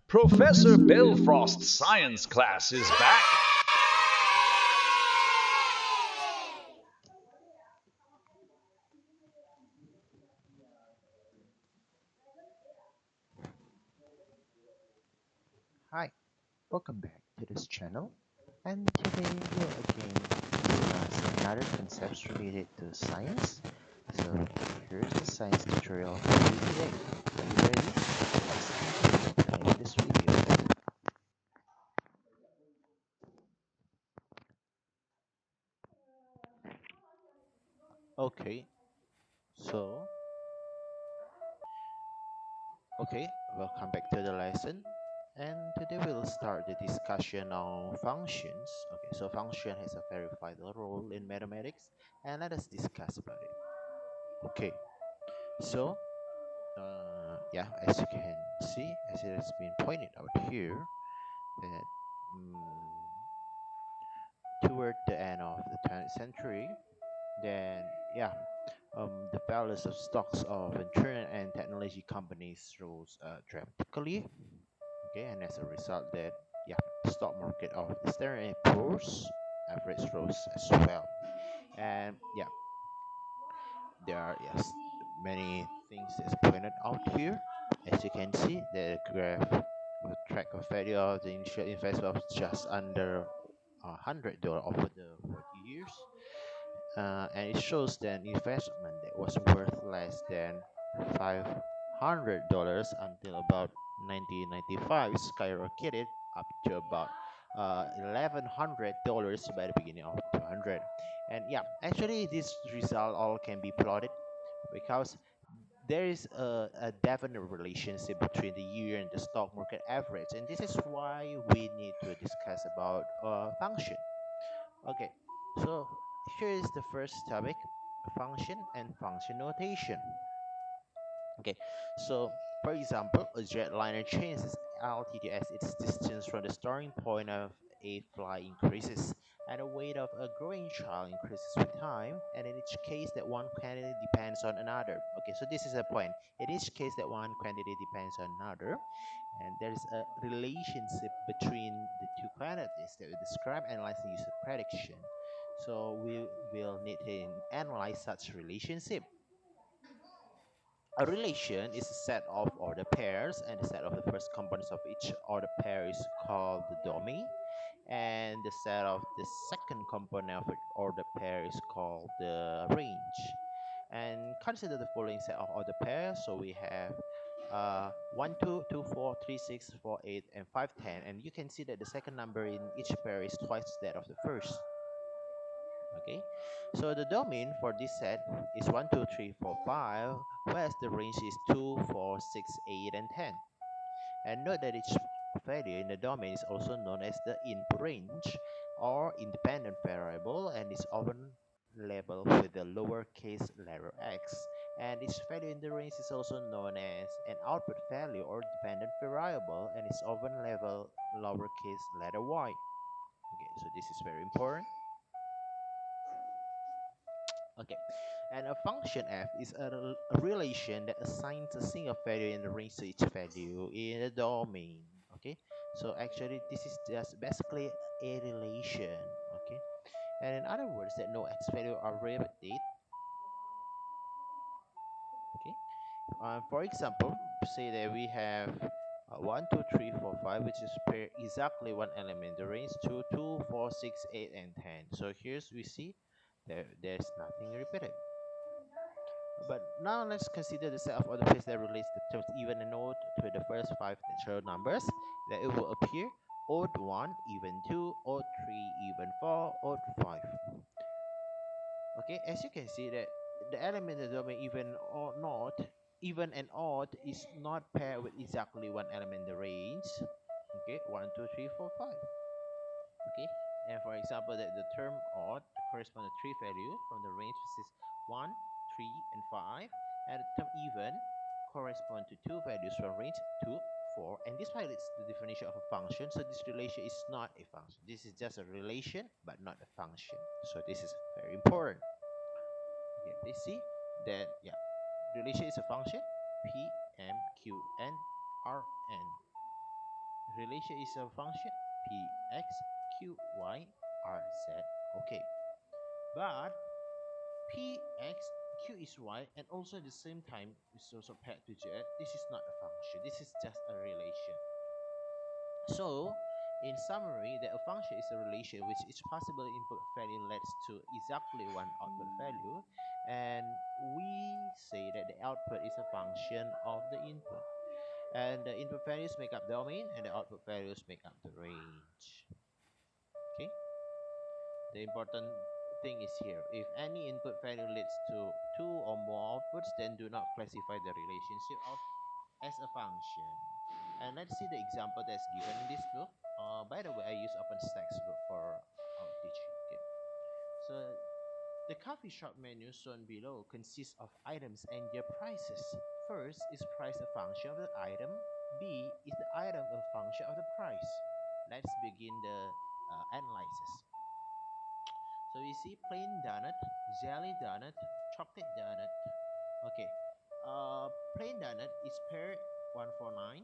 Professor Belfrost's science class is back. Hi, welcome back to this channel, and today we'll again discuss another concepts related to science. So here's the science tutorial for you today. Are you ready? Let's continue this video. Okay, so welcome back to the lesson. And today we'll start the discussion on functions. Okay, so function has a very vital role in mathematics, and let us discuss about it. Okay, so yeah, as you can see, as it has been pointed out here, that toward the end of the 20th century, then yeah, the balance of stocks of internet and technology companies rose dramatically. Okay, and as a result, that yeah, the stock market of the Standard and Poor's average rose as well. And yeah, there are yes many things that's pointed out here. As you can see, the graph will track a value of the initial investment of just under $100 over the 40 years, and it shows that investment that was worth less than $500 until about 1995 skyrocketed up to about $1,100 by the beginning of 200. And yeah, actually this result all can be plotted because there is a definite relationship between the year and the stock market average, and this is why we need to discuss about function. Okay, so here is the first topic: function and function notation. Okay, so for example, a jetliner changes altitude as its distance from the starting point of a flight increases, and the weight of a growing child increases with time, and in each case that one quantity depends on another. Okay, so this is a point. In each case that one quantity depends on another, and there is a relationship between the two quantities that we describe analyzing user prediction. So we will need to analyze such relationship. A relation is a set of order pairs, and the set of the first components of each order pair is called the domain, and the set of the second component of an order pair is called the range. And consider the following set of order pairs. So we have 1, 2, 2, 4, 3, 6, 4, 8, and 5, 10. And you can see that the second number in each pair is twice that of the first. Okay, so the domain for this set is 1, 2, 3, 4, 5, whereas the range is 2, 4, 6, 8, and 10. And note that each value in the domain is also known as the input range or independent variable, and is often labeled with the lowercase letter x. And each value in the range is also known as an output value or dependent variable, and is often labeled lowercase letter y. Okay, so this is very important. Okay, and a function f is a relation that assigns a single value in the range to each value in the domain. Okay, so actually this is just basically a relation. Okay, and in other words, that no x value are repeated. Okay, for example, say that we have 1, 2, 3, 4, 5, which is pair exactly one element. The range to 2, 4, 6, 8, and 10. So here's we see there's nothing repeated. But now let's consider the set of order pairs that relates the terms even and odd to the first five natural numbers. That it will appear odd 1, even 2, odd 3, even 4, odd 5. Okay, as you can see that the element of the domain even and odd is not paired with exactly one element in the range. Okay, 1, 2, 3, 4, 5. Okay, and for example that the term odd corresponds to three values from the range which is 1, 3, and 5, and the term even correspond to two values from range 2, 4, and this violates the definition of a function. So this relation is not a function, this is just a relation but not a function. So this is very important. Okay, please see that yeah, relation is a function. P, M, Q, and R, N. relation is a function p x q y r z. Okay, but p x q is y, and also at the same time is also paired to z. This is not a function. This is just a relation. So, in summary, that a function is a relation which each possible input value leads to exactly one output value, and we say that the output is a function of the input, and the input values make up the domain, and the output values make up the range. Okay. The important thing is here: if any input value leads to two or more outputs, then do not classify the relationship of as a function. And let's see the example that's given in this book. By the way, I use OpenStack's book for our teaching. Okay. So the coffee shop menu shown below consists of items and their prices. First, is price a function of the item? B, is the item a function of the price? Let's begin the analysis. So we see plain donut, jelly donut, chocolate donut. Okay, plain donut is paired 149,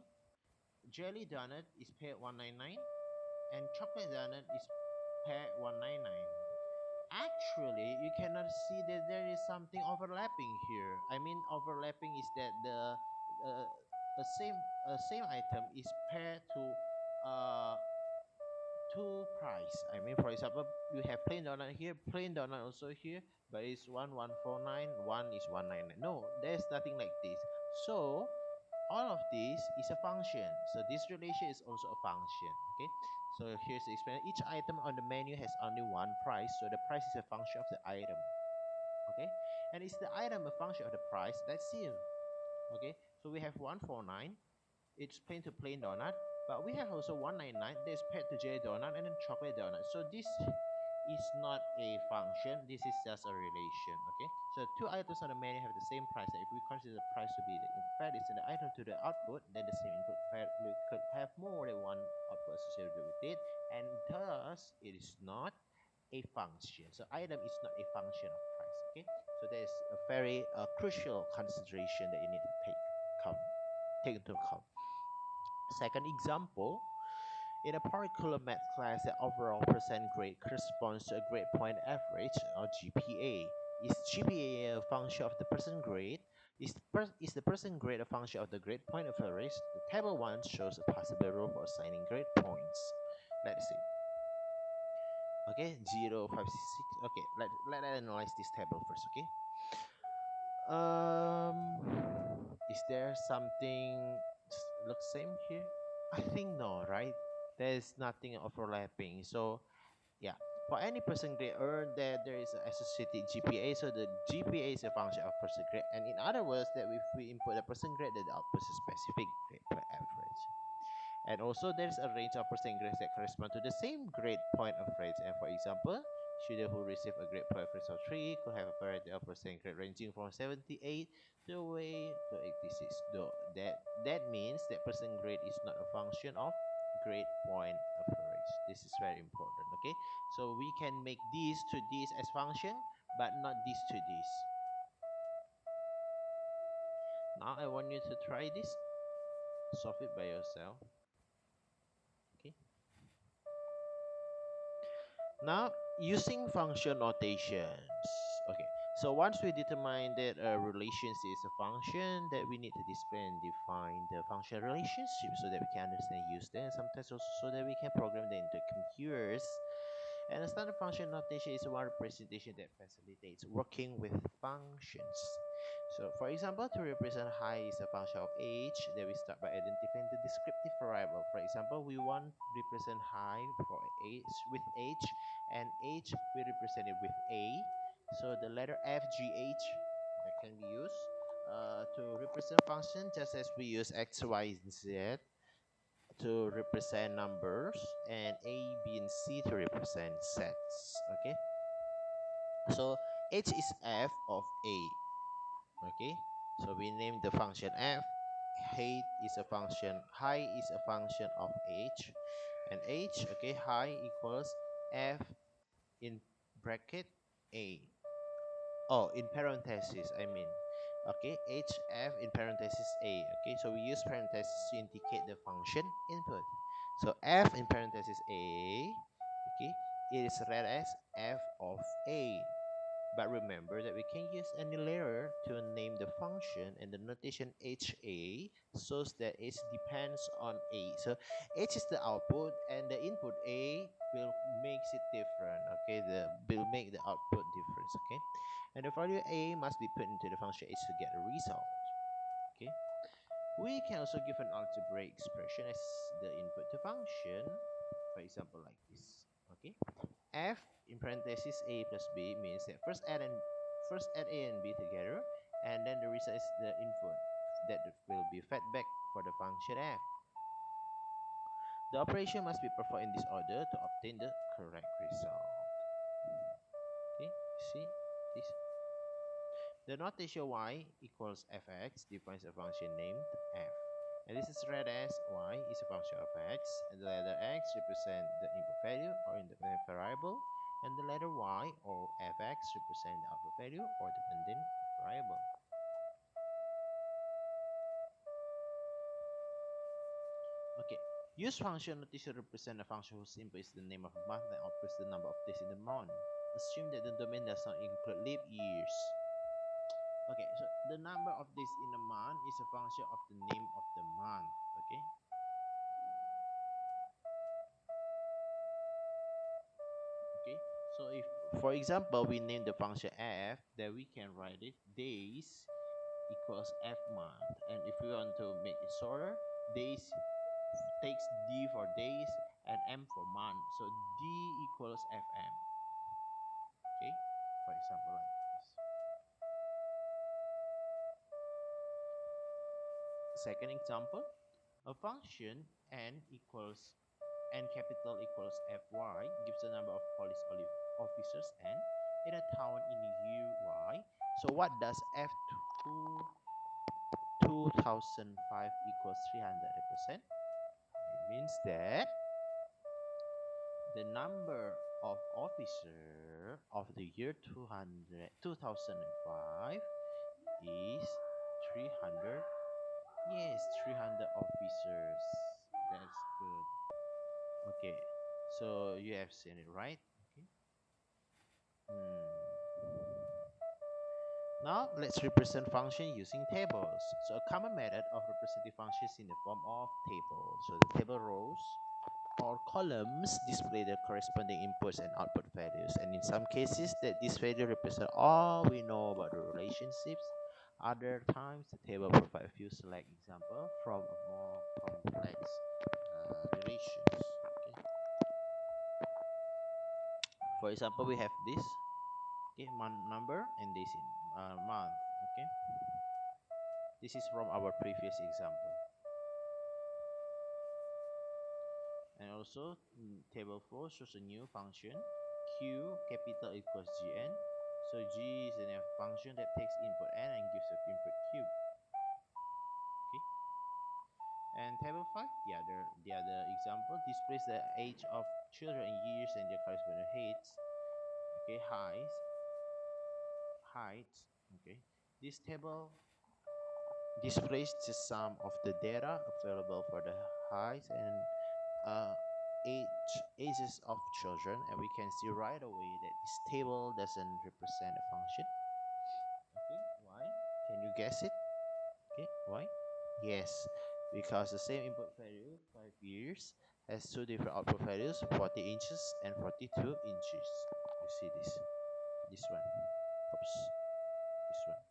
jelly donut is paired 199, and chocolate donut is paired 199. Actually, you cannot see that there is something overlapping here. I mean, overlapping is that the uh, same item is paired to uh, two price. I mean, for example, you have plain donut here, plain donut also here, but it's 1149, one is 199. No, there's nothing like this. So all of this is a function. So this relation is also a function. Okay. So here's the explanation. Each item on the menu has only one price, so the price is a function of the item. Okay. And is the item a function of the price? Let's see. Okay. So we have 149. It's plain to plain donut, but we have also 199 that's paired to jelly donut and then chocolate donut. So this is not a function, this is just a relation. Okay, so two items on the menu have the same price. If we consider the price to be the input value and the item to the output, then the same input value could have more than one output associated with it, and thus it is not a function. So item is not a function of price. Okay, so there is a very crucial consideration that you need to take into account. Second example, in a particular math class, the overall percent grade corresponds to a grade point average or GPA. Is GPA a function of the percent grade? Is the percent grade a function of the grade point average? The table 1 shows a possible rule for assigning grade points. Let's see. Okay, 0, 5, 6. Okay, let analyze this table first. Okay. Is there something looks same here? I think no, right? There's nothing overlapping. So yeah, for any person grade earned, there is an associated GPA. So the GPA is a function of person grade, and in other words, that if we input a person grade, then the output is a specific grade per average. And also there's a range of percent grades that correspond to the same grade point average. And for example, students who receive a grade point average of 3 could have a variety of percent grade ranging from 78 to way to 86. Though that means that percent grade is not a function of grade point average. This is very important. Okay, so we can make these to this as function, but not this to this. Now I want you to try this. Solve it by yourself. Okay. Now, using function notations. Okay, so once we determine that a relationship is a function, that we need to display and define the function relationship so that we can understand and use them, and sometimes also so that we can program them into computers. And a standard function notation is one representation that facilitates working with functions. So for example, to represent height is a function of age, then we start by identifying the descriptive variable. For example, we want to represent height for age with age, and age we represent it with a. So the letter F, G, H that can be used to represent function, just as we use X, Y, Z to represent numbers, and A, B, and C to represent sets. Okay, so H is F of A. Okay, so we name the function F. Height is a function, height is a function of H, and H, okay, height equals F in bracket A. Oh, in parentheses, I mean. Okay, HF in parentheses A. Okay, so we use parentheses to indicate the function input. So f in parenthesis a, okay, it is read as f of a. But remember that we can use any letter to name the function, and the notation HA shows that it depends on A. So H is the output and the input A will makes it different. Okay, will make the output difference. Okay, and the value A must be put into the function H to get the result. Okay, we can also give an algebraic expression as the input to function, for example like this. Okay, f in parenthesis a plus b means that first add a and b together, and then the result is the input that will be fed back for the function f. The operation must be performed in this order to obtain the correct result. Okay, see this. The notation y equals fx defines a function named f. And this is read as y is a function of x, and the letter x represent the input value or independent variable, and the letter y or fx represent the output value or dependent variable. Okay, use function notation to represent a function whose input is the name of a month and output is the number of days in the month. Assume that the domain does not include leap years. Okay, so the number of days in a month is a function of the name of the month. Okay, okay, so if for example we name the function f, then we can write it days equals f month, and if we want to make it shorter, days takes d for days and m for month, so d equals fm. Okay, for example like this. Second example, a function n equals n capital equals fy gives the number of police officers n in a town in uy. So what does f2 2005 equals 300 represent? It means that the number of officer of the year 2005 is 300. Yes, 300 officers. That's good. Okay, so you have seen it, right? Okay. Now let's represent function using tables. So a common method of representing functions in the form of table. So the table rows or columns display the corresponding inputs and output values, and in some cases that this value represent all we know about the relationships. Other times the table provide a few select example from a more complex relations. Okay. For example, we have this, okay, month number and this in month. Okay, this is from our previous example. And also table 4 shows a new function q capital equals gn. So g is a function that takes input n and gives an input cube. Okay, and table 5, the other example displays the age of children in years and their corresponding heights. Okay, heights. Okay, this table displays the sum of the data available for the heights and ages of children, and we can see right away that this table doesn't represent a function. Okay, why? Can you guess it? Okay, why? Yes, because the same input value 5 years has two different output values, 40 inches and 42 inches. You see this one. Oops, this one.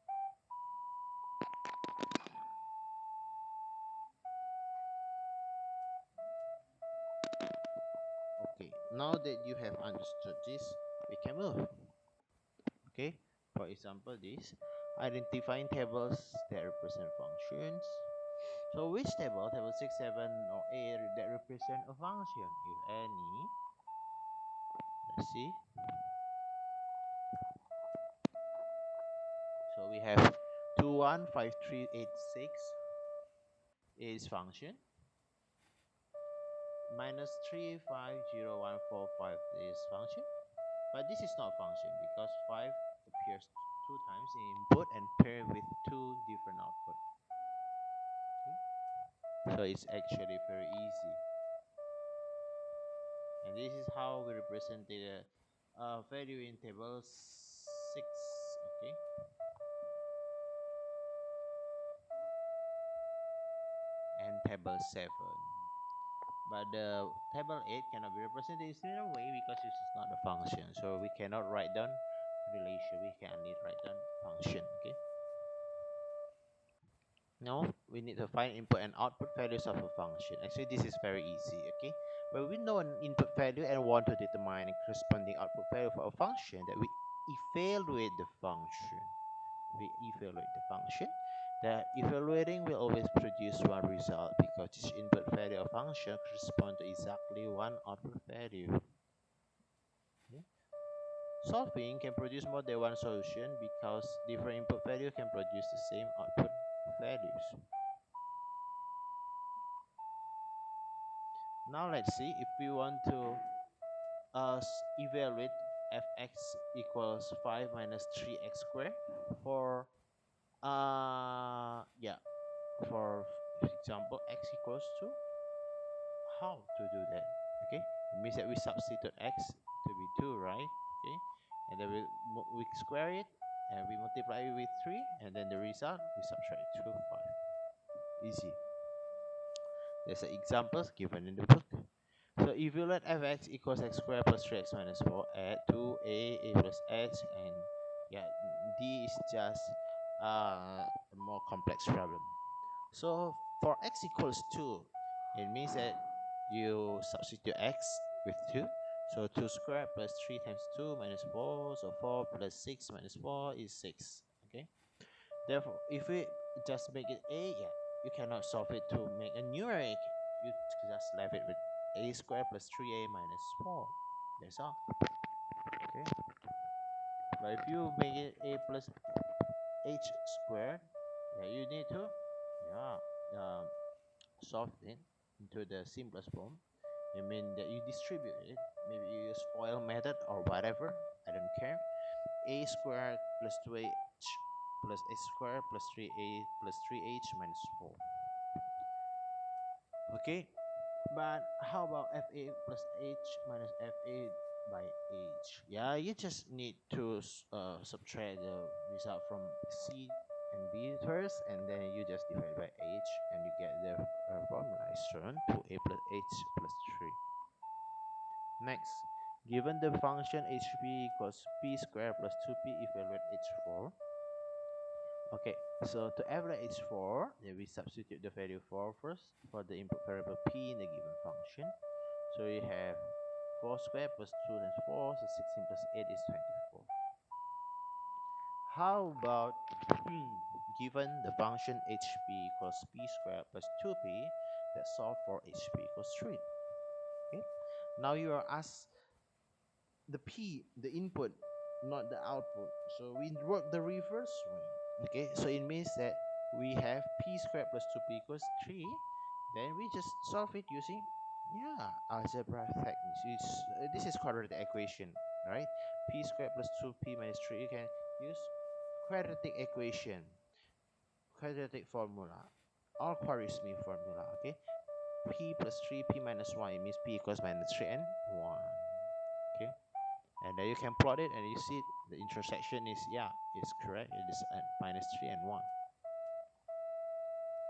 Okay, now that you have understood this, we can move. Okay, for example, this identifying tables that represent functions. So which table 6, 7, or 8 that represent a function, if any? Let's see. So we have 215386 is function, minus 350145 is function, but this is not function because 5 appears two times in input and paired with two different output. Okay? So it's actually very easy. And this is how we represent the value in table 6. Okay, and table 7. But the table 8 cannot be represented in similar way because this is not a function. So we cannot write down relation. We can only write down function. Okay. Now we need to find input and output values of a function. Actually, this is very easy. Okay. When we know an input value and want to determine a corresponding output value for a function, that we evaluate the function. We evaluate the function. The evaluating will always produce one result because each input value of function corresponds to exactly one output value. Okay. Solving can produce more than one solution because different input value can produce the same output values. Now let's see if we want to evaluate fx equals 5 minus 3x squared for for example x equals to, how to do that? Okay, it means that we substitute x to be 2, right? Okay, and then we square it and we multiply it with 3, and then the result we subtract 2 5. Easy. There's examples given in the book. So if you let fx equals x squared plus 3x minus 4 at 2a plus x, and yeah, d is just a more complex problem. So for x equals 2, it means that you substitute x with 2. So 2 squared plus 3 times 2 minus 4. So 4 plus 6 minus 4 is 6. Okay. Therefore, if we just make it a, you cannot solve it to make a numeric. You just leave it with a squared plus 3a minus 4. That's all. Okay. But if you make it a plus h squared, you need to solve it into the simplest form. I mean that you distribute it. Maybe you use FOIL method or whatever. I don't care. A squared plus 2h plus h squared plus 3a plus 3h minus 4. Okay, but how about fa plus h minus fa by h? Yeah, you just need to subtract the result from c and b first, and then you just divide by h, and you get the formula is shown 2a plus h plus 3. Next, given the function hp equals p squared plus 2p, evaluate h4. Okay, so to evaluate h4, then we substitute the value 4 first for the input variable p in the given function. So we have 4 squared plus 2 times 4, so 16 plus 8 is 24. How about given the function hp equals p squared plus 2p, let's solve for hp equals 3. Okay, now you are asked the p, the input, not the output. So we work the reverse way. Okay, so it means that we have p squared plus 2p equals 3. Then we just solve it using algebra techniques. This is quadratic equation, right? P squared plus 2p minus 3. You can use quadratic equation, quadratic formula, or Khwarizmi formula. Okay, p plus 3p minus 1, it means p equals minus 3 and 1. Okay, and then you can plot it and you see the intersection is it's correct. It is at minus 3 and 1.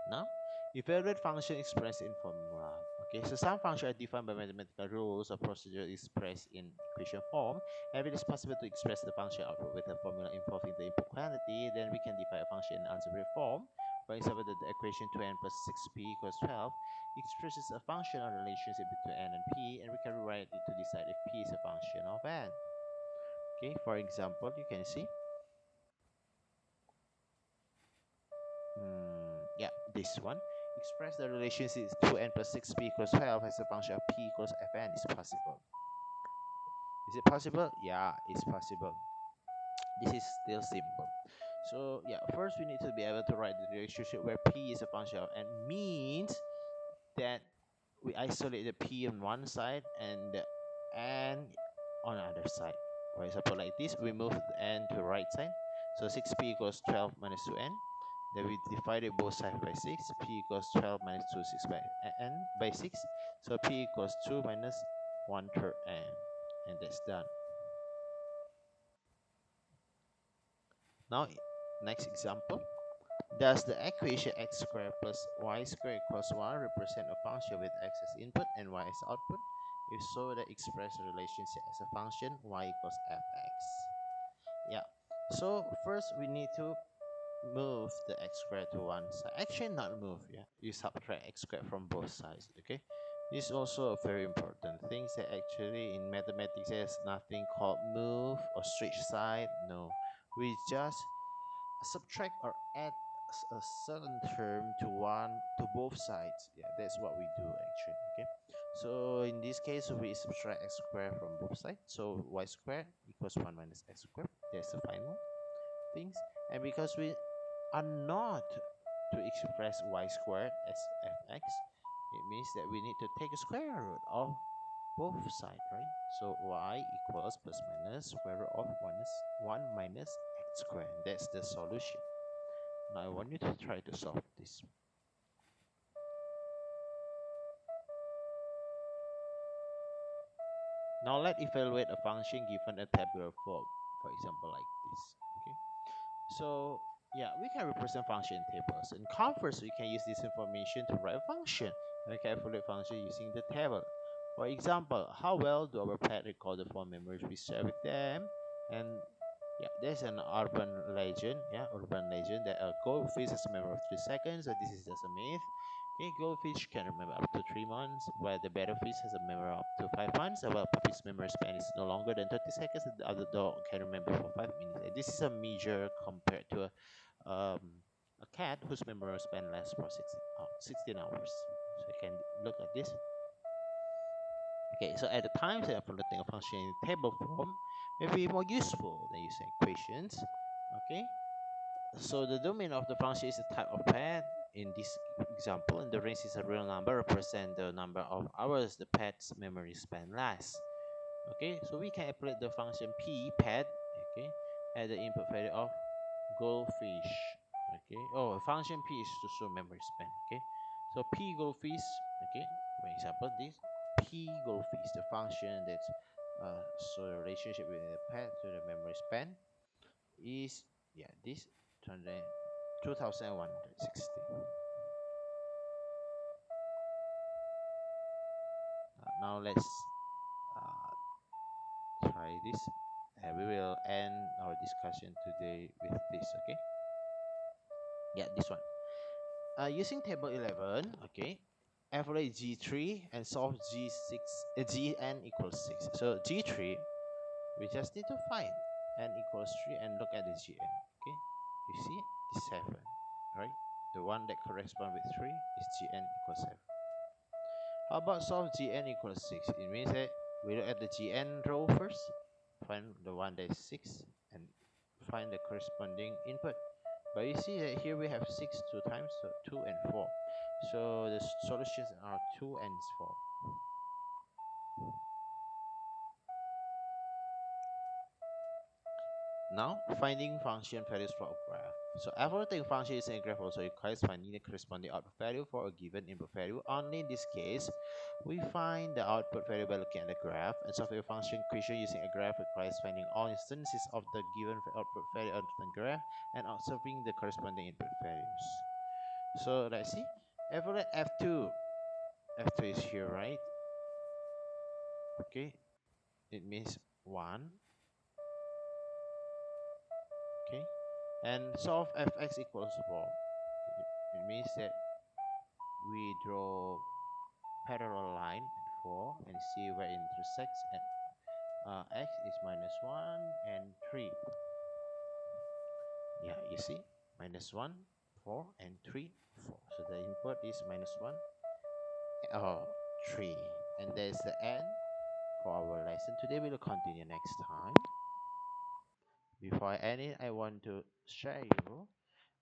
Now evaluate function expressed in formula. Okay, so some functions are defined by mathematical rules or procedure expressed in equation form. And if it is possible to express the function output with a formula involving the input quantity, then we can define a function in algebraic form. For example, the equation 2n plus 6p equals 12 expresses a functional relationship between n and p, and we can rewrite it to decide if p is a function of n. Okay, for example, you can see this one. Express the relationship 2n plus 6p equals 12 as a function of p equals fn is possible. Is it possible? Yeah, it's possible. This is still simple. So first we need to be able to write the relationship where p is a function of n, means that we isolate the p on one side and the n on the other side. For example, like this, we move the n to the right side. So 6p equals 12 minus 2n. Then we divided both sides by 6. P equals 12 minus 2, 6 by n by 6. So p equals 2 minus 1/3 n, and that's done. Now, next example. Does the equation x squared plus y squared equals 1 represent a function with x as input and y as output? If so, then express the relationship as a function y equals fx. Yeah. So first we need to move the x squared to one side. Actually, not move. Yeah. You subtract x squared from both sides. Okay. This is also a very important thing that actually in mathematics there's nothing called move or switch side. No, we just subtract or add a certain term to both sides. Yeah, that's what we do actually. Okay, so in this case we subtract x squared from both sides, so y squared equals 1 minus x squared. That's the final things. And because we are not to express y squared as fx, it means that we need to take a square root of both sides, right? So y equals plus minus square root of 1 minus x squared. That's the solution. Now I want you to try to solve this. Now let's evaluate a function given a tabular form, for example like this. Okay, so yeah, we can represent function in tables. In Converse, we can use this information to write a function. We can evaluate function using the table. For example, how well do our pet recall the phone memories we share with them? And yeah, there's an urban legend. Yeah, urban legend that a goldfish has a memory of 3 seconds. So this is just a myth. Okay, goldfish can remember up to 3 months, while the battlefish has a memory up to 5 months. While puppy's memory span is no longer than 30 seconds, and the other dog can remember for 5 minutes. And this is a measure compared to a cat whose memory span lasts for 16 hours. So you can look at this. Okay, so at the times that evaluating a function in table form may be more useful than using equations. Okay, so the domain of the function is the type of pet in this example, and the range is a real number, represent the number of hours the pet's memory span lasts. Okay, so we can apply the function p pet, okay, at the input value of goldfish. Okay, oh, function p is to show memory span. Okay, so p goldfish. Okay, for example, this p goldfish, the function that's so the relationship between the pet to the memory span is, yeah, this 2160. Now let's try this, and we will end our discussion today with this. Okay, yeah, this one. Using table 11, okay, evaluate G3 and solve G6, Gn equals 6. So G3, we just need to find n equals 3 and look at the Gn. Okay, you see the 7, right? The one that corresponds with 3 is Gn equals 7. How about solve Gn equals 6? It means that we look at the Gn row first, find the one that is 6, and find the corresponding input. But you see that here we have 6 two times, so 2 and 4. So the solutions are 2 and 4. Now, finding function values for a graph. So evaluating function using a graph also requires finding the corresponding output value for a given input value. Only in this case, we find the output value by looking at the graph, and solving a function equation using a graph requires finding all instances of the given output value on the graph and observing the corresponding input values. So let's see. Evaluate F2. F2 is here, right? Okay, it means 1. Okay, and solve fx equals 4. It means that we draw parallel line at 4 and see where it intersects at x is -1 and 3. Yeah, you see, -1, 4 and 3, 4. So the input is -1, 3. And there's the end for our lesson. Today we will continue next time. Before I end it, I want to share you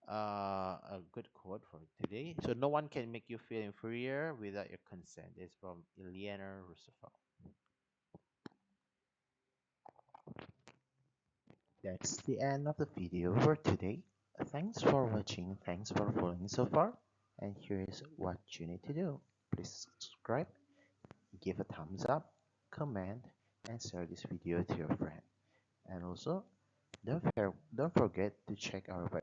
a good quote for today. So no one can make you feel inferior without your consent. It's from Eleanor Roosevelt. That's the end of the video for today. Thanks for watching. Thanks for following so far. And here's what you need to do. Please subscribe, give a thumbs up, comment, and share this video to your friend. And also, don't forget to check our website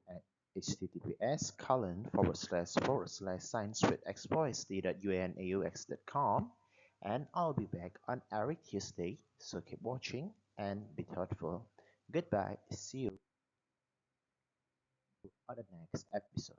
at https://science with exploits.unaux.com. And I'll be back on every Tuesday, so keep watching and be thoughtful. Goodbye. See you on the next episode.